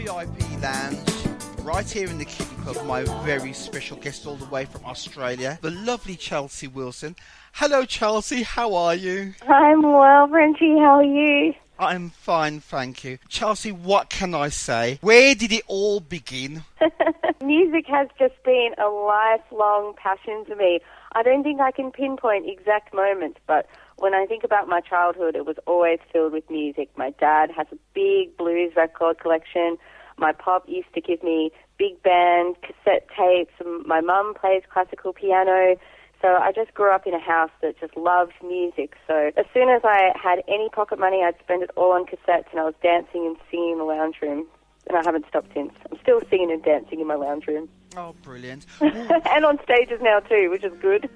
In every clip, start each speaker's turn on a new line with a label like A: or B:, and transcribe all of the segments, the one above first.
A: VIP Lounge, right here in the Kiddie Pub, my very special guest all the way from Australia, the lovely Chelsea Wilson. Hello Chelsea, how are you?
B: I'm well, Frenchie, how are you?
A: I'm fine, thank you. Chelsea, what can I say? Where did it all begin?
B: Music has just been a lifelong passion for me. I don't think I can pinpoint exact moments, but when I think about my childhood, it was always filled with music. My dad has a big blues record collection. My pop used to give me big band cassette tapes. My mum plays classical piano. So I just grew up in a house that just loved music. So as soon as I had any pocket money, I'd spend it all on cassettes, and I was dancing and singing in the lounge room. And I haven't stopped since. I'm still singing and dancing in my lounge room.
A: Oh, brilliant.
B: And on stages now too, which is good.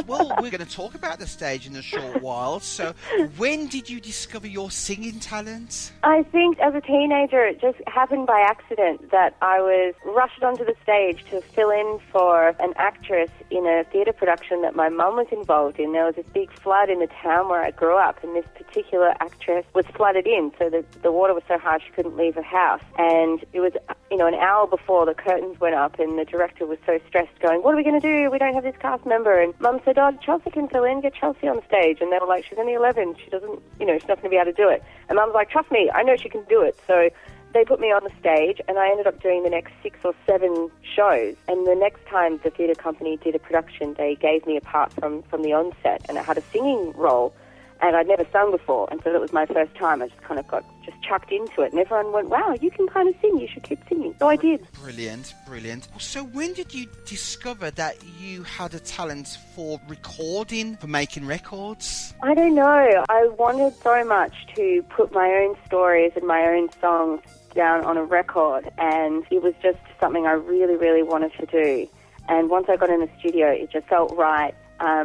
A: well, we're going to talk about the stage in a short while. So when did you discover your singing talent?
B: I think as a teenager, it just happened by accident that I was rushed onto the stage to fill in for an actress in a theatre production that my mum was involved in. There was this big flood in the town where I grew up, and this particular actress was flooded in, so the water was so high she couldn't leave her house. And it was, an hour before the curtains went up, and the director was so stressed, going, "What are we going to do? We don't have this cast member." And Mum said, "Oh, Chelsea can fill in, get Chelsea on stage." And they were like, "She's only 11, she doesn't, she's not going to be able to do it." And Mum's like, "Trust me, I know she can do it." So they put me on the stage, and I ended up doing the next 6 or 7 shows. And the next time the theatre company did a production, they gave me a part from the onset, and I had a singing role. And I'd never sung before, and so that was my first time. I just kind of got chucked into it, and everyone went, "Wow, you can kind of sing, you should keep singing." So I did.
A: Brilliant. So when did you discover that you had a talent for recording, for making records?
B: I don't know. I wanted so much to put my own stories and my own songs down on a record, and it was just something I really, really wanted to do. And once I got in the studio, it just felt right.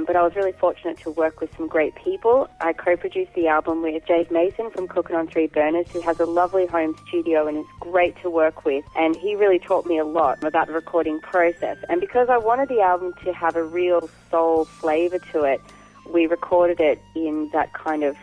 B: But I was really fortunate to work with some great people. I co-produced the album with Jake Mason from Cooking on Three Burners, who has a lovely home studio and is great to work with. And he really taught me a lot about the recording process. And because I wanted the album to have a real soul flavour to it, we recorded it in that kind of,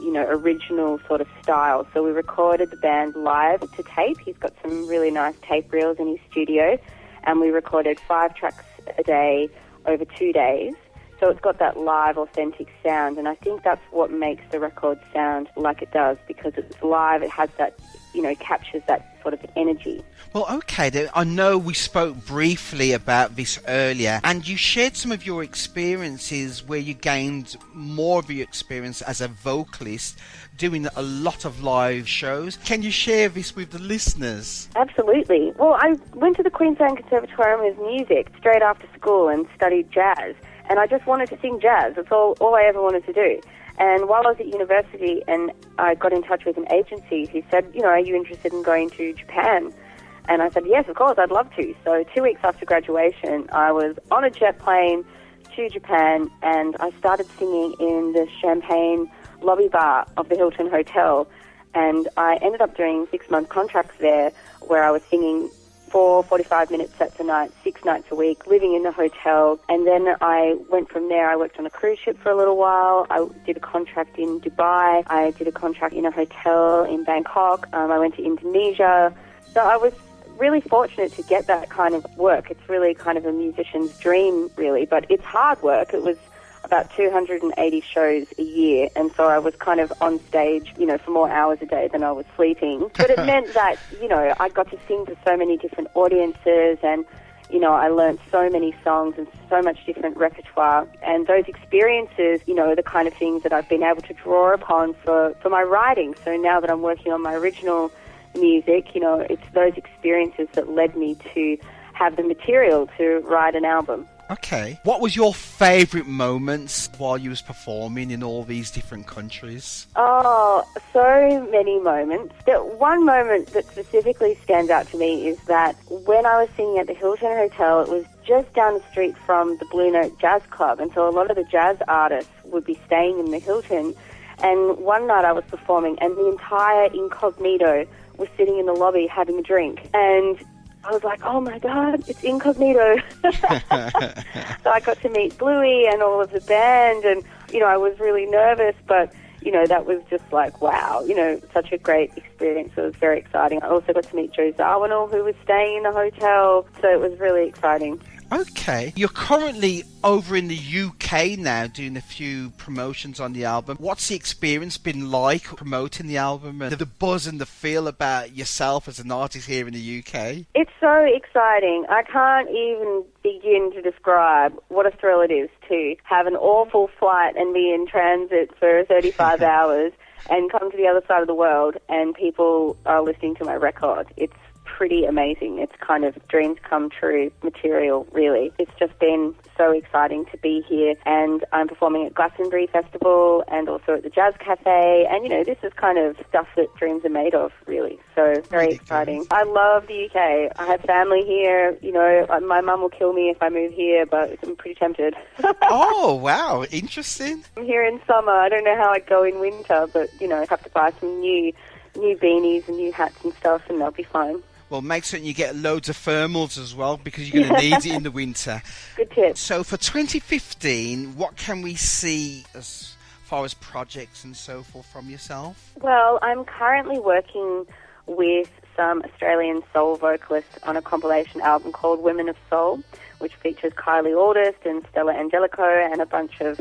B: original sort of style. So we recorded the band live to tape. He's got some really nice tape reels in his studio. And we recorded 5 tracks a day over 2 days. So it's got that live, authentic sound, and I think that's what makes the record sound like it does, because it's live, it has that, captures that sort of energy.
A: Well, okay, then I know we spoke briefly about this earlier, and you shared some of your experiences where you gained more of your experience as a vocalist, doing a lot of live shows. Can you share this with the listeners?
B: Absolutely. Well, I went to the Queensland Conservatorium of Music straight after school and studied jazz. And I just wanted to sing jazz. That's all I ever wanted to do. And while I was at university, and I got in touch with an agency who said, "Are you interested in going to Japan?" And I said, "Yes, of course, I'd love to." So 2 weeks after graduation, I was on a jet plane to Japan, and I started singing in the champagne lobby bar of the Hilton Hotel. And I ended up doing 6-month contracts there, where I was singing 4 45-minute sets a night, 6 nights a week, living in the hotel. And then I went from there. I worked on a cruise ship for a little while. I did a contract in Dubai. I did a contract in a hotel in Bangkok. I went to Indonesia. So I was really fortunate to get that kind of work. It's really kind of a musician's dream, really, but it's hard work. It was about 280 shows a year, and so I was kind of on stage, for more hours a day than I was sleeping. But it meant that, I got to sing to so many different audiences, and, I learned so many songs and so much different repertoire. And those experiences, are the kind of things that I've been able to draw upon for my writing. So now that I'm working on my original music, it's those experiences that led me to have the material to write an album.
A: Okay. What was your favourite moments while you was performing in all these different countries?
B: Oh, so many moments. The one moment that specifically stands out to me is that when I was singing at the Hilton Hotel, it was just down the street from the Blue Note Jazz Club, and so a lot of the jazz artists would be staying in the Hilton. And one night I was performing, and the entire Incognito was sitting in the lobby having a drink. And I was like, "Oh my God, it's Incognito." So I got to meet Bluey and all of the band, and, I was really nervous, but, that was just like, wow, such a great experience. It was very exciting. I also got to meet Joe Zawinul, who was staying in the hotel, so it was really exciting.
A: Okay. You're currently over in the UK now doing a few promotions on the album. What's the experience been like promoting the album and the buzz and the feel about yourself as an artist here in the UK?
B: It's so exciting. I can't even begin to describe what a thrill it is to have an awful flight and be in transit for 35 hours and come to the other side of the world and people are listening to my record. It's pretty amazing. It's kind of dreams come true material, really. It's just been so exciting to be here, and I'm performing at Glastonbury Festival and also at the Jazz Cafe, and this is kind of stuff that dreams are made of, really. So very exciting. I love the UK. I have family here. My mum will kill me if I move here, but I'm pretty tempted.
A: Oh, wow. Interesting.
B: I'm here in summer. I don't know how I'd go in winter, but I have to buy some new beanies and new hats and stuff, and they'll be fine.
A: Well, make certain you get loads of thermals as well, because you're going to need it in the winter.
B: Good tip.
A: So for 2015, what can we see as far as projects and so forth from yourself?
B: Well, I'm currently working with some Australian soul vocalists on a compilation album called Women of Soul, which features Kylie August and Stella Angelico and a bunch of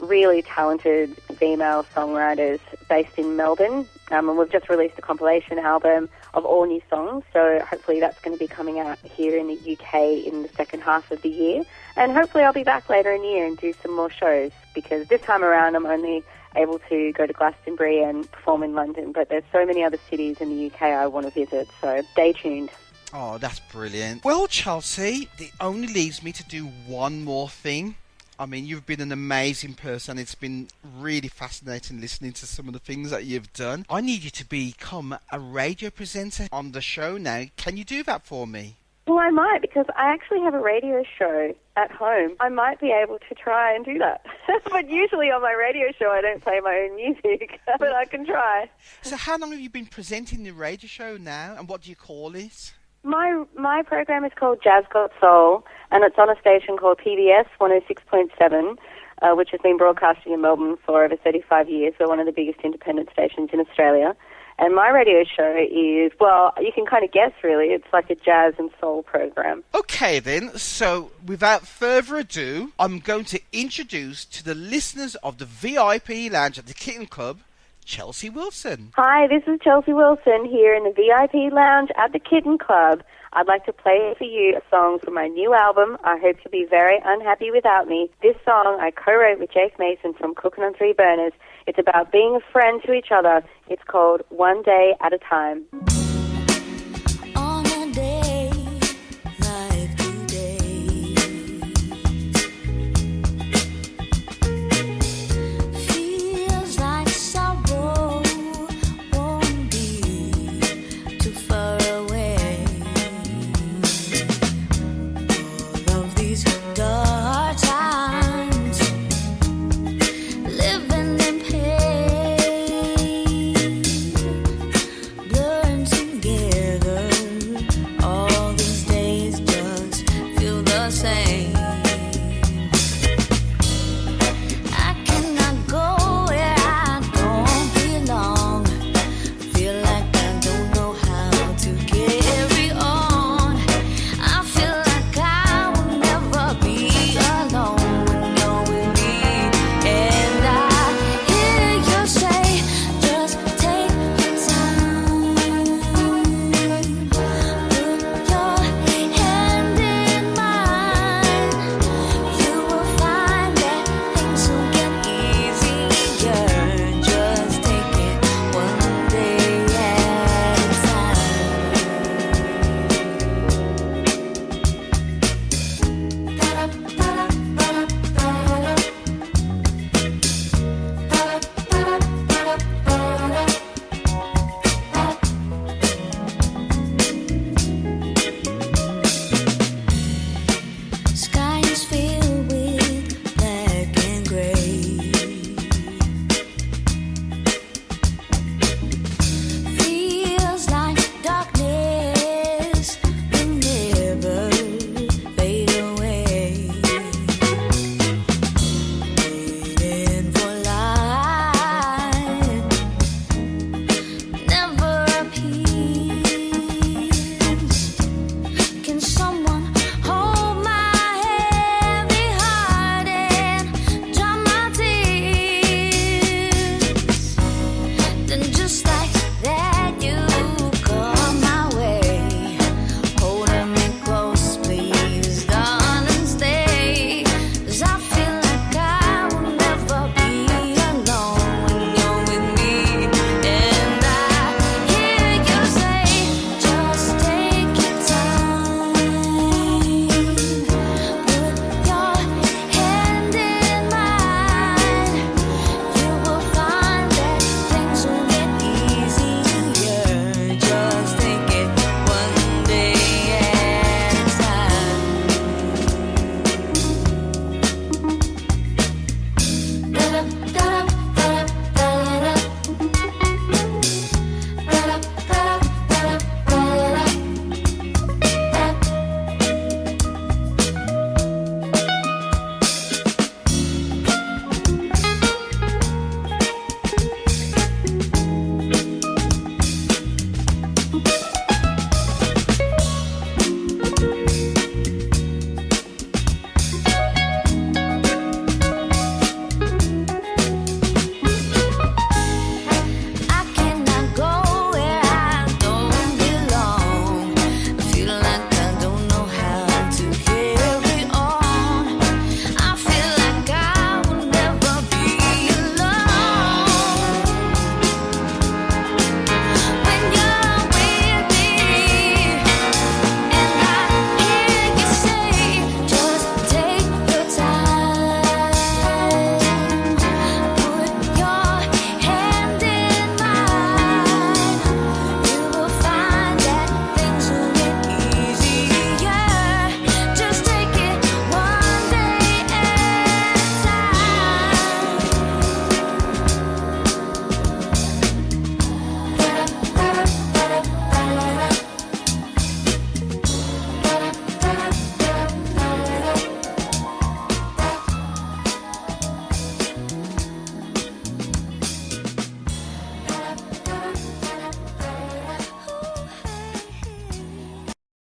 B: really talented female songwriters based in Melbourne. And we've just released a compilation album of all new songs, so hopefully that's going to be coming out here in the UK in the second half of the year. And hopefully I'll be back later in the year and do some more shows, because this time around I'm only able to go to Glastonbury and perform in London, but there's so many other cities in the UK I want to visit, so stay tuned.
A: Oh, that's brilliant. Well, Chelsea, it only leaves me to do one more thing. I mean, you've been an amazing person. It's been really fascinating listening to some of the things that you've done. I need you to become a radio presenter on the show now. Can you do that for me?
B: Well, I might, because I actually have a radio show at home. I might be able to try and do that. But usually on my radio show I don't play my own music, but I can try.
A: So how long have you been presenting the radio show now, and what do you call it?
B: My program is called Jazz Got Soul, and it's on a station called PBS 106.7, which has been broadcasting in Melbourne for over 35 years. We're one of the biggest independent stations in Australia. And my radio show is, well, you can kind of guess, really. It's like a jazz and soul program.
A: Okay, then. So, without further ado, I'm going to introduce to the listeners of the VIP Lounge at the Kitten Club, Chelsea Wilson.
B: Hi, this is Chelsea Wilson here in the VIP Lounge at the Kitten Club. I'd like to play for you a song from my new album, I Hope You'll Be Very Unhappy Without Me. This song I co-wrote with Jake Mason from Cookin' on Three Burners. It's about being a friend to each other. It's called One Day at a Time.